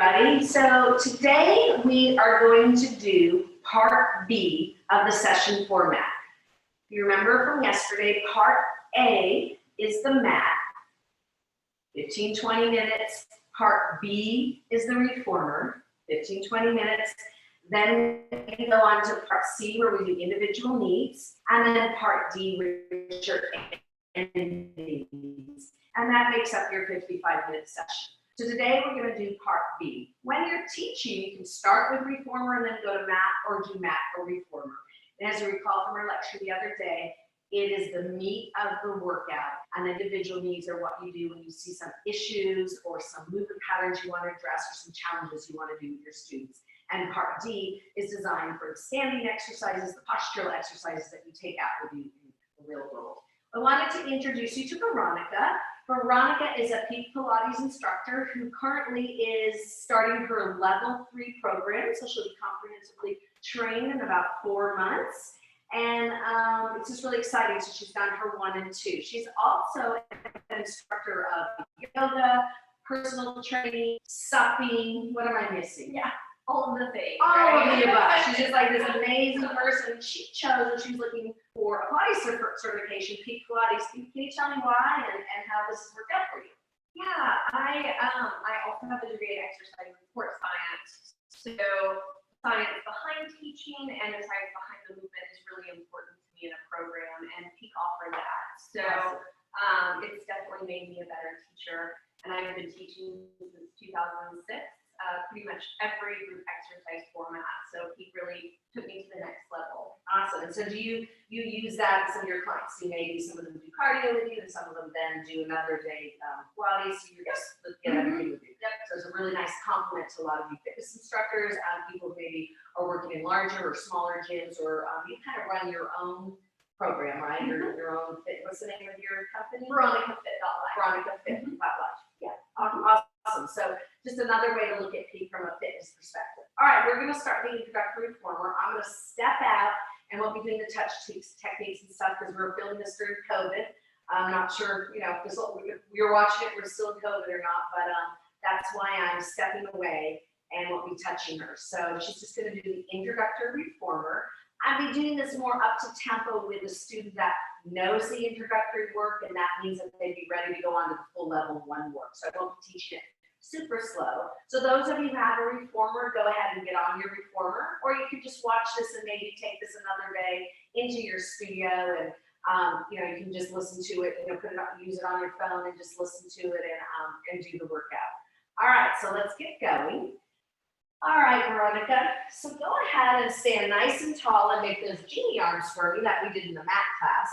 everybody. So today we are going to do part B of the session format. If you remember from yesterday, part A is the mat, 15-20 minutes. Part B is the reformer, 15-20 minutes. Then we go on to part C where we do individual needs, and then part D which are end needs. And that makes up your 55-minute session. So today we're going to do part B. When you're teaching, you can start with reformer and then go to mat, or do mat or reformer. And as you recall from our lecture the other day, it is the meat of the workout, and individual needs are what you do when you see some issues or some movement patterns you want to address or some challenges you want to do with your students. And part D is designed for standing exercises, the postural exercises that you take out with you in the real world. I wanted to introduce you to Veronica. Veronica is a peak Pilates instructor who currently is starting her level 3 program, so she'll be comprehensively trained in about 4 months. And it's just really exciting. So she's done her 1 and 2. She's also an instructor of yoga, personal training, supping. What am I missing? Yeah, all of the things. All of the above. She's just like this amazing person. She chose, and she's looking for a Pilates certification, peak Pilates. Can you tell me why and how this has worked out for you? Yeah, I also have a degree in exercise and sports science. So science behind teaching and the science behind the movement is really important to me in a program, and peak offered that. So it's definitely made me a better teacher, and I've been teaching since 2006. Pretty much every group exercise format. So peak really took me to the next level. Awesome. And so do you use that in some of your clients? So maybe some of them do cardio with you, and some of them then do another day Pilates. So you're just looking at everything with you. Yep. So it's a really nice compliment to a lot of you fitness instructors, people who maybe are working in larger or smaller gyms, or you kind of run your own program, right? Your own fit. What's the name of your company? Veronica Fit.life. Veronica Fit.life. Yeah. Awesome. So just another way to look at peak from a fitness perspective. All right, we're going to start the introductory reformer. I'm going to step out, and we'll be doing the touch techniques and stuff because we're filming this during COVID. I'm not sure, if you're watching it, we're still in COVID or not, but that's why I'm stepping away and won't be touching her. So she's just going to do the introductory reformer. I'll be doing this more up to tempo with a student that knows the introductory work, and that means that they'd be ready to go on to the full level 1 work. So I won't be teaching it super slow. So those of you who have a reformer, go ahead and get on your reformer, or you could just watch this and maybe take this another day into your studio, and you can just listen to it, use it on your phone and just listen to it and do the workout. All right, so let's get going. All right, Veronica, so go ahead and stand nice and tall and make those genie arms for me that we did in the mat class.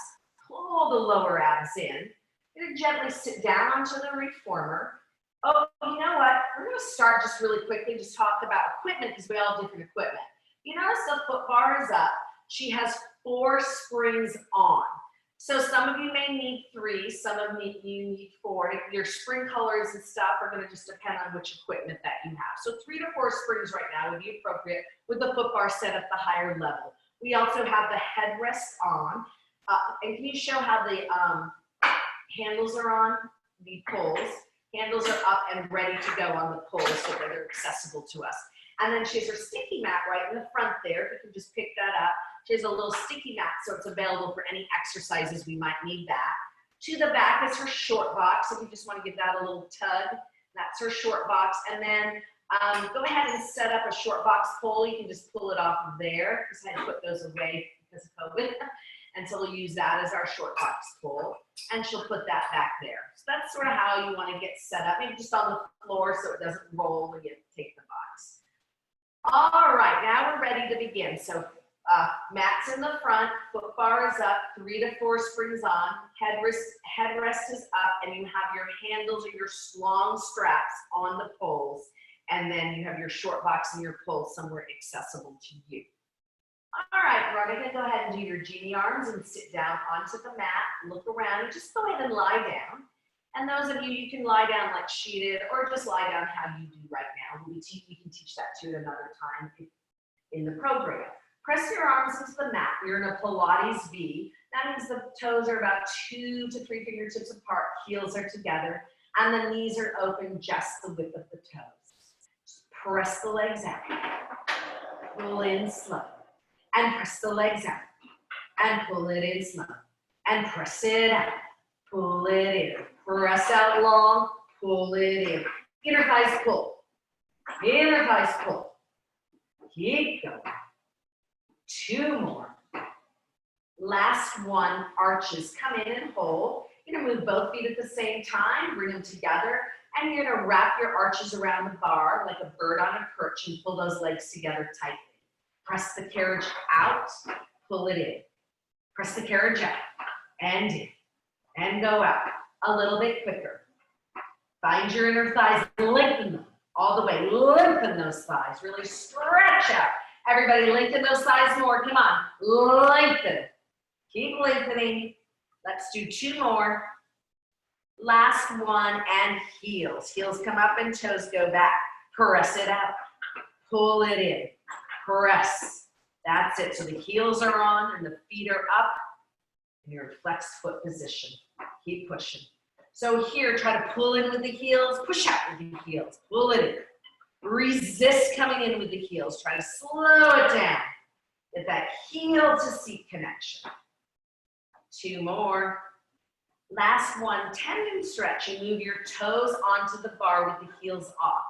Pull the lower abs in. You're going to gently sit down onto the reformer. Oh, you know what? We're going to start just really quickly, just talk about equipment because we all have different equipment. You notice the foot bar is up. She has 4 springs on. So some of you may need 3, some of you need 4. Your spring colors and stuff are going to just depend on which equipment that you have. So 3 to 4 springs right now would be appropriate with the foot bar set at the higher level. We also have the headrest on. And can you show how the handles are on? The poles. Handles are up and ready to go on the poles so that they're accessible to us. And then she has her sticky mat right in the front there. If you can just pick that up. She has a little sticky mat, so it's available for any exercises we might need that. To the back is her short box. If you just want to give that a little tug, that's her short box. And then go ahead and set up a short box pole. You can just pull it off of there because I had to put those away because of COVID. And so we'll use that as our short box pole. And she'll put that back there. So that's sort of how you want to get set up. Maybe just on the floor so it doesn't roll when you take the box. All right, now we're ready to begin. So mat's in the front, foot bar is up, 3 to 4 springs on, headrest is up, and you have your handles or your long straps on the poles, and then you have your short box and your pole somewhere accessible to you. All right, Veronica, go ahead and do your genie arms and sit down onto the mat, look around, and just go ahead and lie down. And those of you, you can lie down like she did, or just lie down how you do right now. We can teach that to you at another time in the program. Press your arms into the mat. You're in a Pilates V. That means the toes are about 2 to 3 fingertips apart, heels are together, and the knees are open just the width of the toes. Just Press the legs out. Pull in slow. And press the legs out. And pull it in slow. And press it out. Pull it in. Press out long. Pull it in. Inner thighs pull. Inner thighs pull. Keep going. 2 more. Last one, arches. Come in and hold. You're gonna move both feet at the same time, bring them together, and you're gonna wrap your arches around the bar like a bird on a perch and pull those legs together tightly. Press the carriage out, pull it in. Press the carriage out, and in, and go out. A little bit quicker. Find your inner thighs, lengthen them all the way. Lengthen those thighs, really stretch out. Everybody lengthen those thighs more, come on, lengthen. Keep lengthening. Let's do 2 more. Last one, and heels. Heels come up and toes go back. Press it out. Pull it in. Press. That's it. So the heels are on and the feet are up. And you're in flexed foot position. Keep pushing. So here, try to pull in with the heels. Push out with the heels. Pull it in. Resist coming in with the heels. Try to slow it down. Get that heel to seat connection. 2 more. Last one, tendon stretch. You move your toes onto the bar with the heels off.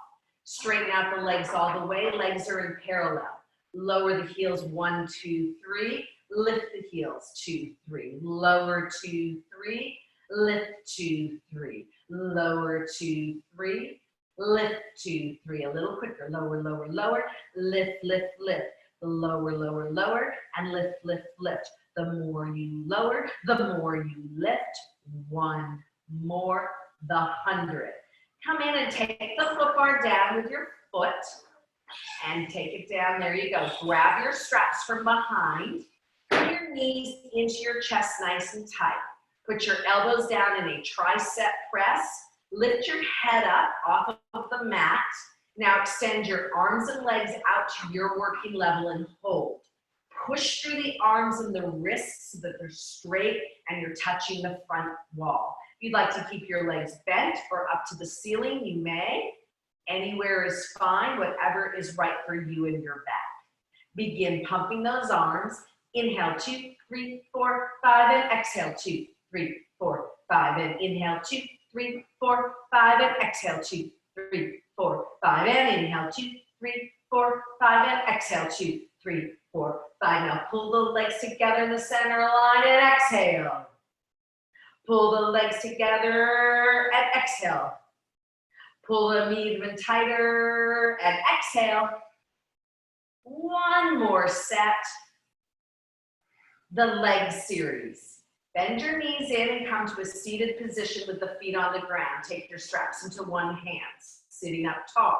Straighten out the legs all the way. Legs are in parallel. Lower the heels, 1, 2, 3. Lift the heels, 2, 3. Lower, 2, 3. Lift, 2, 3. Lower, 2, 3. Lift, 2, 3. A little quicker. Lower, lower, lower. Lift, lift, lift. Lower, lower, lower. And lift, lift, lift. The more you lower, the more you lift. 1 more, the 100. Come in and take the foot bar down with your foot and take it down. There you go. Grab your straps from behind. Bring your knees into your chest nice and tight. Put your elbows down in a tricep press. Lift your head up off of the mat. Now extend your arms and legs out to your working level and hold. Push through the arms and the wrists so that they're straight and you're touching the front wall. If you'd like to keep your legs bent or up to the ceiling, you may. Anywhere is fine, whatever is right for you and your back. Begin pumping those arms. Inhale, 2, 3, 4, 5, and exhale, 2, 3, 4, 5, and inhale, 2, 3, 4, 5, and exhale, 2, 3, 4, 5, and inhale, 2, 3, 4, 5, and exhale, 2, 3, 4, 5. Now pull the legs together in the center line and exhale. Pull the legs together and exhale. Pull them even tighter and exhale. 1 more set. The leg series. Bend your knees in and come to a seated position with the feet on the ground. Take your straps into one hand, sitting up tall.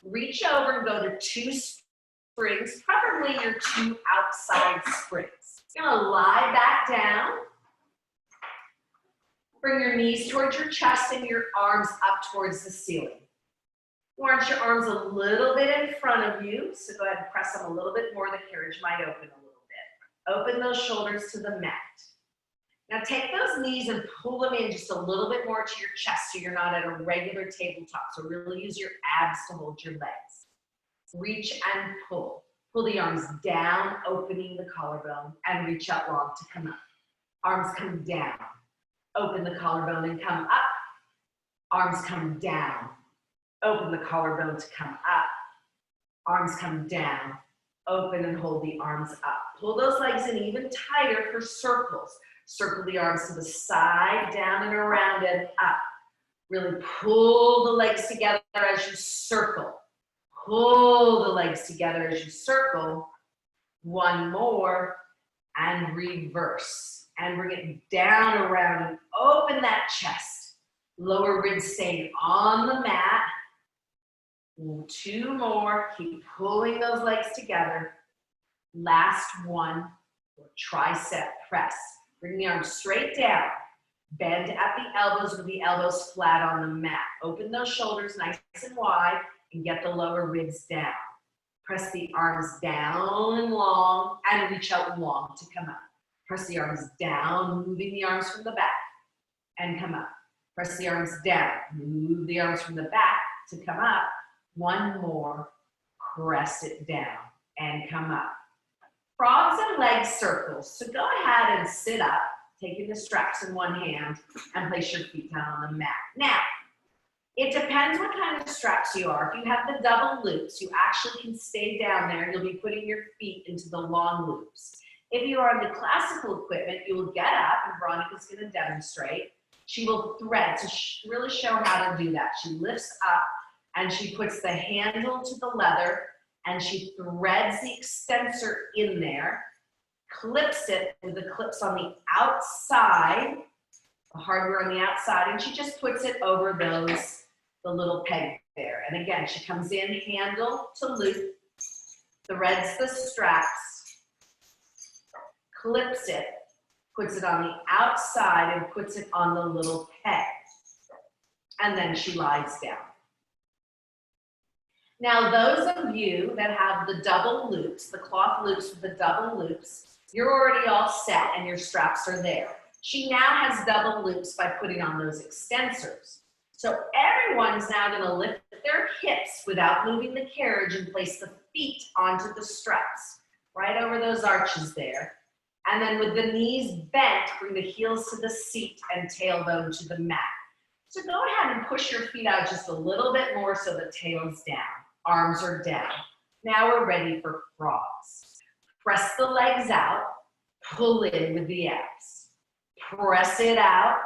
Reach over and go to 2 springs, preferably your 2 outside springs. You're gonna lie back down. Bring your knees towards your chest and your arms up towards the ceiling. Want your arms a little bit in front of you, so go ahead and press them a little bit more. The carriage might open a little bit. Open those shoulders to the mat. Now take those knees and pull them in just a little bit more to your chest so you're not at a regular tabletop. So really use your abs to hold your legs. Reach and pull. Pull the arms down, opening the collarbone, and reach out long to come up. Arms come down. Open the collarbone and come up. Arms come down. Open the collarbone to come up. Arms come down. Open and hold the arms up. Pull those legs in even tighter for circles. Circle the arms to the side, down and around and up. Really pull the legs together as you circle. Pull the legs together as you circle. 1 more and reverse. And bring it down around and open that chest. Lower ribs staying on the mat. 2 more. Keep pulling those legs together. Last one. Tricep press. Bring the arms straight down. Bend at the elbows with the elbows flat on the mat. Open those shoulders nice and wide and get the lower ribs down. Press the arms down and long and reach out long to come up. Press the arms down, moving the arms from the back and come up. Press the arms down, move the arms from the back to come up. One more, press it down and come up. Frogs and leg circles. So go ahead and sit up, taking the straps in one hand and place your feet down on the mat. Now, it depends what kind of straps you are. If you have the double loops, you actually can stay down there and you'll be putting your feet into the long loops. If you are on the classical equipment, you will get up, and Veronica's going to demonstrate. She will thread to really show how to do that. She lifts up and she puts the handle to the leather and she threads the extensor in there, clips it with the clips on the outside, the hardware on the outside, and she just puts it over the little peg there. And again, she comes in handle to loop, threads the straps, clips it, puts it on the outside and puts it on the little peg. And then she lies down. Now, those of you that have the double loops, the cloth loops with the double loops, you're already all set and your straps are there. She now has double loops by putting on those extensors. So everyone's now going to lift their hips without moving the carriage and place the feet onto the straps, right over those arches there. And then with the knees bent, bring the heels to the seat and tailbone to the mat. So go ahead and push your feet out just a little bit more so the tail's down, arms are down. Now we're ready for frogs. Press the legs out, pull in with the abs. Press it out,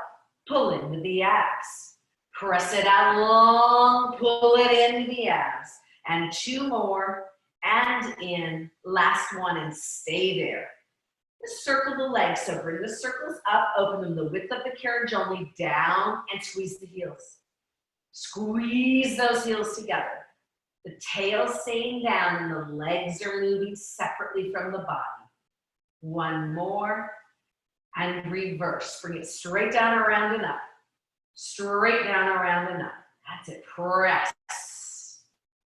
pull in with the abs. Press it out long, pull it into the abs. And two more, and in, last one, and stay there. Circle the legs, so bring the circles up, open them the width of the carriage only, down, and squeeze the heels. Squeeze those heels together. The tail staying down and the legs are moving separately from the body. One more, and reverse. Bring it straight down, around, and up. Straight down, around, and up. That's it, press.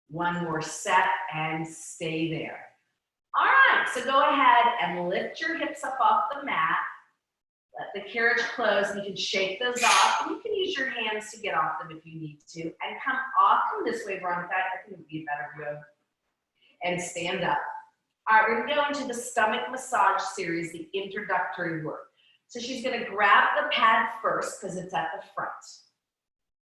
One more set, and stay there. All right, so go ahead and lift your hips up off the mat. Let the carriage close, and you can shake those off. And you can use your hands to get off them if you need to. And come off, come this way, Veronica. I think it would be a better view. And stand up. All right, we're going to go into the stomach massage series, the introductory work. So she's going to grab the pad first because it's at the front.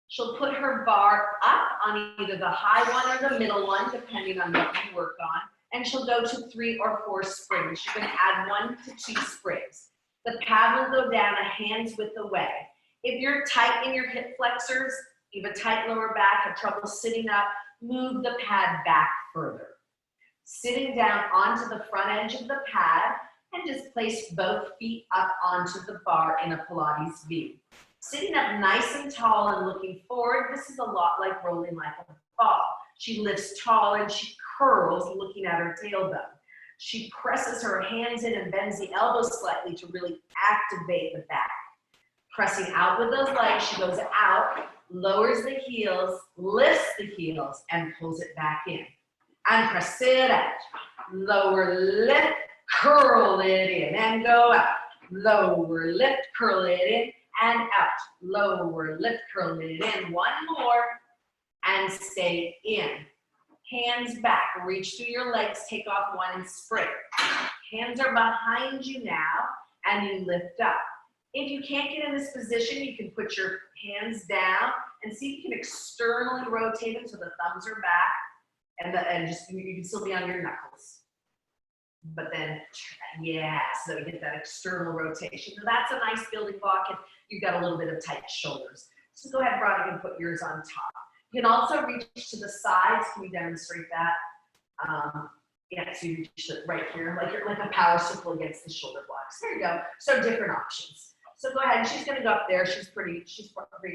She'll put her bar up on either the high one or the middle one, depending on what you work on. And she'll go to 3 or 4 springs. She's going to add 1 to 2 springs. The pad will go down a hand's width away. If you're tight in your hip flexors, you have a tight lower back, have trouble sitting up, move the pad back further. Sitting down onto the front edge of the pad and just place both feet up onto the bar in a Pilates V. Sitting up nice and tall and looking forward, this is a lot like rolling like a ball. She lifts tall and she curls looking at her tailbone. She presses her hands in and bends the elbows slightly to really activate the back. Pressing out with those legs, she goes out, lowers the heels, lifts the heels, and pulls it back in. And press it out. Lower, lift, curl it in, and go out. Lower, lift, curl it in, and out. Lower, lift, curl it in. One more, and stay in. Hands back, reach through your legs, take off 1 and spring. Hands are behind you now, and you lift up. If you can't get in this position, you can put your hands down and see if you can externally rotate them so the thumbs are back, and just you can still be on your knuckles. But then, yeah, so you get that external rotation. So that's a nice building block if you've got a little bit of tight shoulders. So go ahead, Veronica, and put yours on top. You can also reach to the sides. Can we demonstrate that? Yeah, so you reach it right here, like a power circle against the shoulder blocks. There you go. So different options. So go ahead, and she's gonna go up there. She's pretty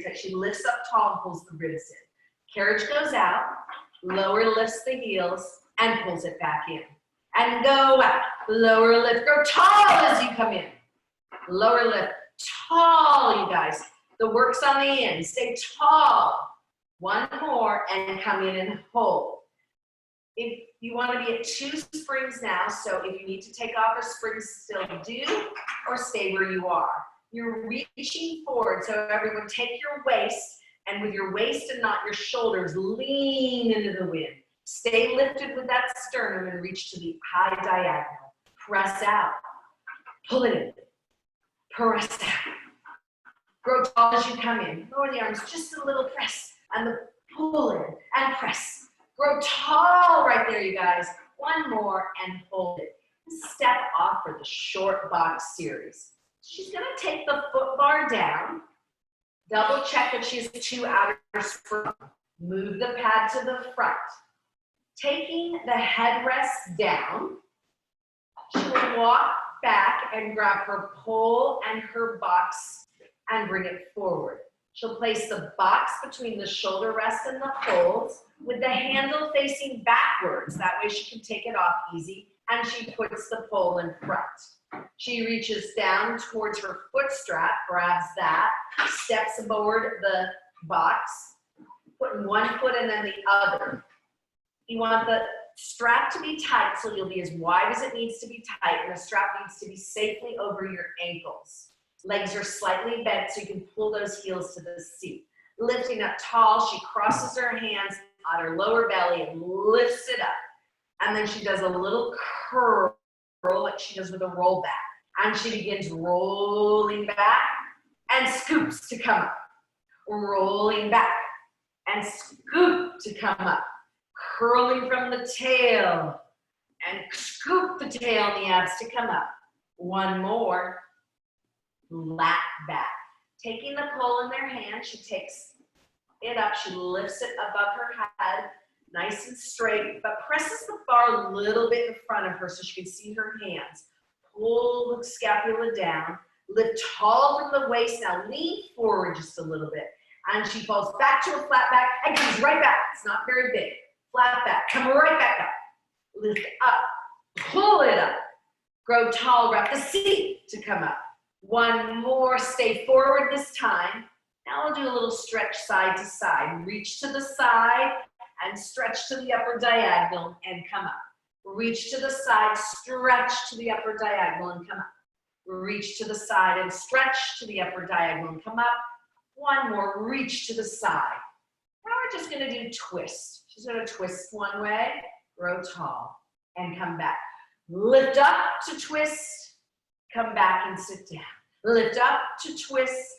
tight. She lifts up tall and pulls the ribs in. Carriage goes out, lower lifts the heels, and pulls it back in. And go out, lower lift, go tall as you come in. Lower lift, tall, you guys. The work's on the end, stay tall. One more, and come in and hold. If you want to be at 2 springs now, so if you need to take off a spring, still do, or stay where you are. You're reaching forward, so everyone take your waist And with your waist and not your shoulders, lean into the wind. Stay lifted with that sternum and reach to the high diagonal. Press out. Pull it in. Press out. Grow tall as you come in. Lower the arms, just a little press. And the pull in and press. Grow tall right there, you guys. One more and hold it. Step off for the short box series. She's gonna take the foot bar down. Double check that she has 2 outer springs. Move the pad to the front. Taking the headrest down, she will walk back and grab her pole and her box and bring it forward. She'll place the box between the shoulder rest and the poles with the handle facing backwards. That way she can take it off easy, and she puts the pole in front. She reaches down towards her foot strap, grabs that, steps aboard the box, putting one foot and then the other. You want the strap to be tight, so you'll be as wide as it needs to be tight, and the strap needs to be safely over your ankles. Legs are slightly bent so you can pull those heels to the seat. Lifting up tall, she crosses her hands on her lower belly and lifts it up. And then she does a little curl like she does with a roll back. And she begins rolling back and scoops to come up. Rolling back and scoop to come up. Curling from the tail and scoop the tail and the abs to come up. One more. Lat back. Taking the pole in their hand, she takes it up, she lifts it above her head, nice and straight, but presses the bar a little bit in front of her so she can see her hands. Pull the scapula down, lift tall from the waist, now lean forward just a little bit, and she falls back to a flat back and comes right back. It's not very big. Flat back, come right back up. Lift up, pull it up. Grow tall, wrap the seat to come up. One more, stay forward this time. Now we'll do a little stretch side to side. Reach to the side and stretch to the upper diagonal and come up. Reach to the side, stretch to the upper diagonal and come up. Reach to the side and stretch to the upper diagonal and come up. One more, reach to the side. Now we're just gonna do twist. She's gonna twist one way, grow tall, and come back. Lift up to twist, come back and sit down. Lift up to twist,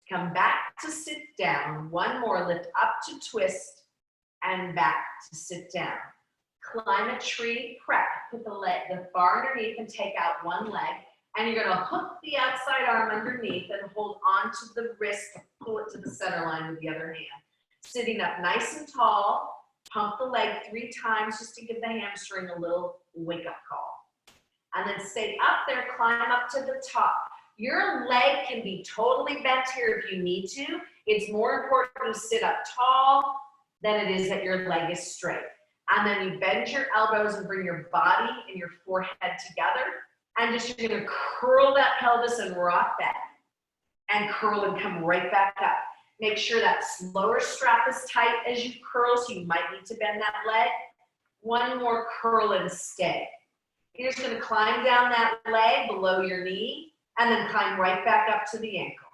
come back to sit down. One more, lift up to twist and back to sit down. Climb a tree, prep, put the bar underneath and take out one leg. And you're gonna hook the outside arm underneath and hold onto the wrist to pull it to the center line with the other hand. Sitting up nice and tall, pump the leg 3 times just to give the hamstring a little wake-up call. And then stay up there, climb up to the top. Your leg can be totally bent here if you need to. It's more important to sit up tall than it is that your leg is straight. And then you bend your elbows and bring your body and your forehead together. And just you're gonna curl that pelvis and rock back. And curl and come right back up. Make sure that lower strap is tight as you curl, so you might need to bend that leg. One more curl and stay. You're just gonna climb down that leg below your knee and then climb right back up to the ankle.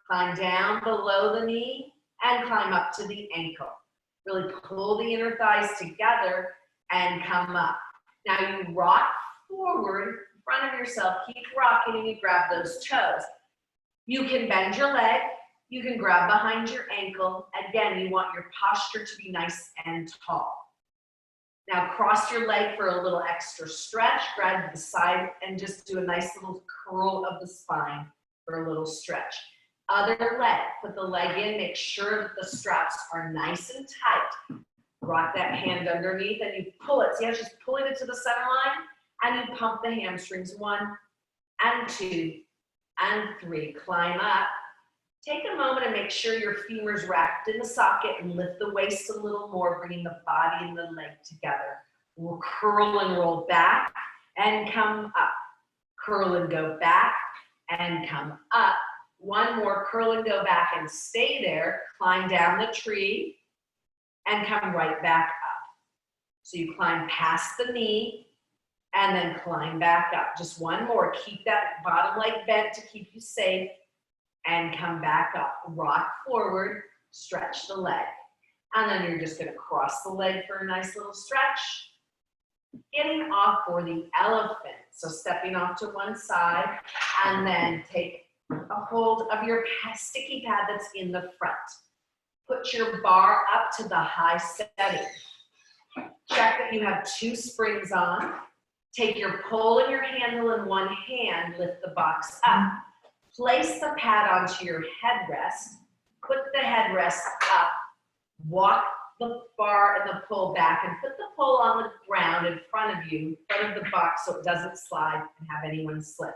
Climb down below the knee and climb up to the ankle. Really pull the inner thighs together and come up. Now you rock forward in front of yourself, keep rocking and you grab those toes. You can bend your leg, you can grab behind your ankle. Again, you want your posture to be nice and tall. Now cross your leg for a little extra stretch, grab to the side and just do a nice little curl of the spine for a little stretch. Other leg, put the leg in, make sure that the straps are nice and tight. Rock that hand underneath and you pull it. See how she's pulling it to the center line? And you pump the hamstrings 1 and 2 and 3. Climb up. Take a moment and make sure your femur's wrapped in the socket and lift the waist a little more, bringing the body and the leg together. We'll curl and roll back and come up. Curl and go back and come up. One more, curl and go back and stay there. Climb down the tree and come right back up. So you climb past the knee and then climb back up. Just one more. Keep that bottom leg bent to keep you safe and come back up. Rock forward, stretch the leg. And then you're just gonna cross the leg for a nice little stretch. Getting off for the elephant. So stepping off to one side and then take a hold of your sticky pad that's in the front. Put your bar up to the high setting. Check that you have 2 springs on. Take your pole and your handle in one hand, lift the box up. Place the pad onto your headrest. Put the headrest up. Walk the bar and the pole back and put the pole on the ground in front of you, in front of the box so it doesn't slide and have anyone slip.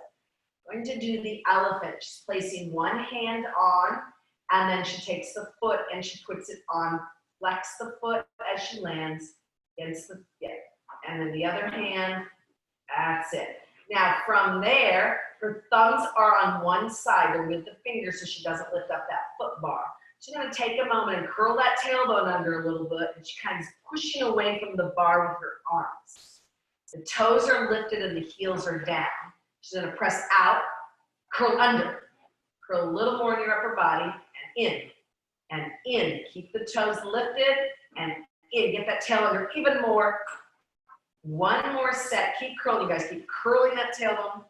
Going to do the elephant, just placing one hand on, and then she takes the foot and she puts it on, flex the foot as she lands against the, and then the other hand, that's it. Now from there, her thumbs are on one side or with the fingers so she doesn't lift up that foot bar. She's gonna take a moment and curl that tailbone under a little bit, and she kind of is pushing away from the bar with her arms. The toes are lifted and the heels are down. She's gonna press out, curl under, curl a little more in your upper body, and in, and in. Keep the toes lifted, and in. Get that tail under even more. One more set. Keep curling, you guys. Keep curling that tailbone,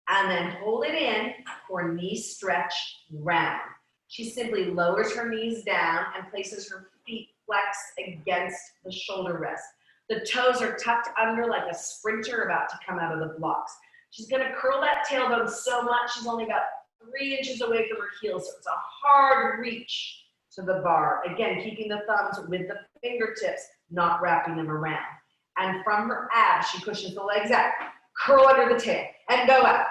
and then hold it in for knee stretch round. She simply lowers her knees down and places her feet flexed against the shoulder rest. The toes are tucked under like a sprinter about to come out of the blocks. She's gonna curl that tailbone so much, she's only about 3 inches away from her heels, so it's a hard reach to the bar. Again, keeping the thumbs with the fingertips, not wrapping them around. And from her abs, she pushes the legs out, curl under the tail, and go out,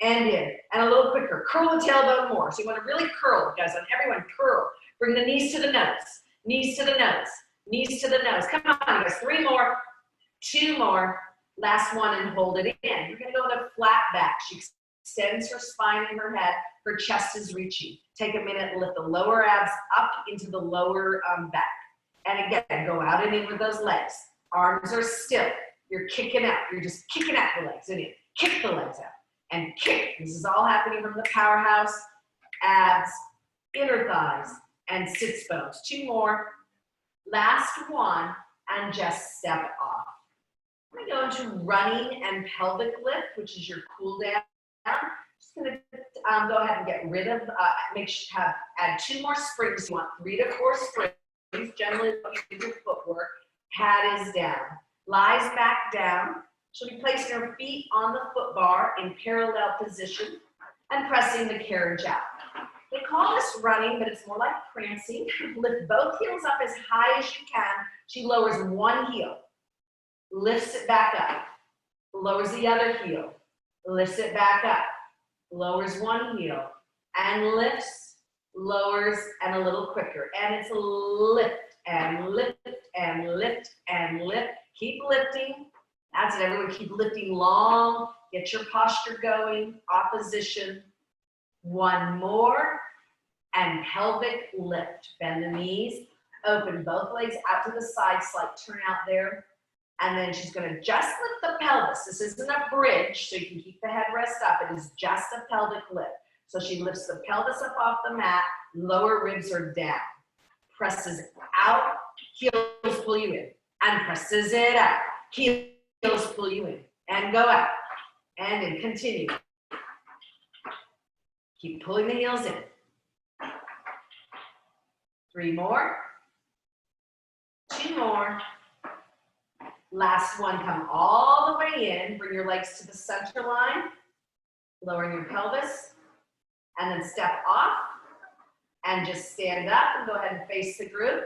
and in, and a little quicker. Curl the tailbone more. So you wanna really curl, guys, on everyone, curl. Bring the knees to the nose, knees to the nose, knees to the nose. Come on, you guys, 3 more, 2 more. Last one, and hold it in. You're gonna go with a flat back. She extends her spine and her head. Her chest is reaching. Take a minute and lift the lower abs up into the lower back. And again, go out and in with those legs. Arms are still. You're kicking out. You're just kicking out the legs and in. Kick the legs out and kick. This is all happening from the powerhouse, abs, inner thighs, and sits bones. 2 more. Last one, and just step off. We're going to go into running and pelvic lift, which is your cool down. Just gonna go ahead and get rid of, add 2 more springs. You want 3 to 4 springs. Generally, you do your footwork. Pad is down. Lies back down. She'll be placing her feet on the foot bar in parallel position and pressing the carriage out. They call this running, but it's more like prancing. Lift both heels up as high as you can. She lowers one heel. Lifts it back up, lowers the other heel, lifts it back up, lowers one heel, and lifts, lowers, and a little quicker. And it's lift, and lift, and lift, and lift. Keep lifting. That's it, everyone. Keep lifting long. Get your posture going. Opposition. 1 more. And pelvic lift. Bend the knees. Open both legs out to the side. Slight turn out there. And then she's going to just lift the pelvis. This isn't a bridge, so you can keep the headrest up. It is just a pelvic lift. So she lifts the pelvis up off the mat, lower ribs are down. Presses out, heels pull you in. And presses it out, heels pull you in. And go out. And in, continue. Keep pulling the heels in. 3 more. 2 more. Last one, come all the way in, bring your legs to the center line, lowering your pelvis, and then step off, and just stand up and go ahead and face the group.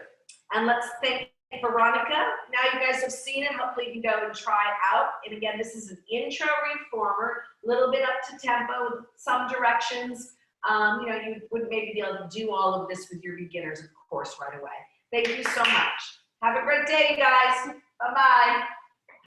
And let's thank Veronica. Now you guys have seen it, hopefully you can go and try it out. And again, this is an intro reformer, a little bit up to tempo with some directions. You would maybe be able to do all of this with your beginners, of course, right away. Thank you so much. Have a great day, guys. Bye-bye.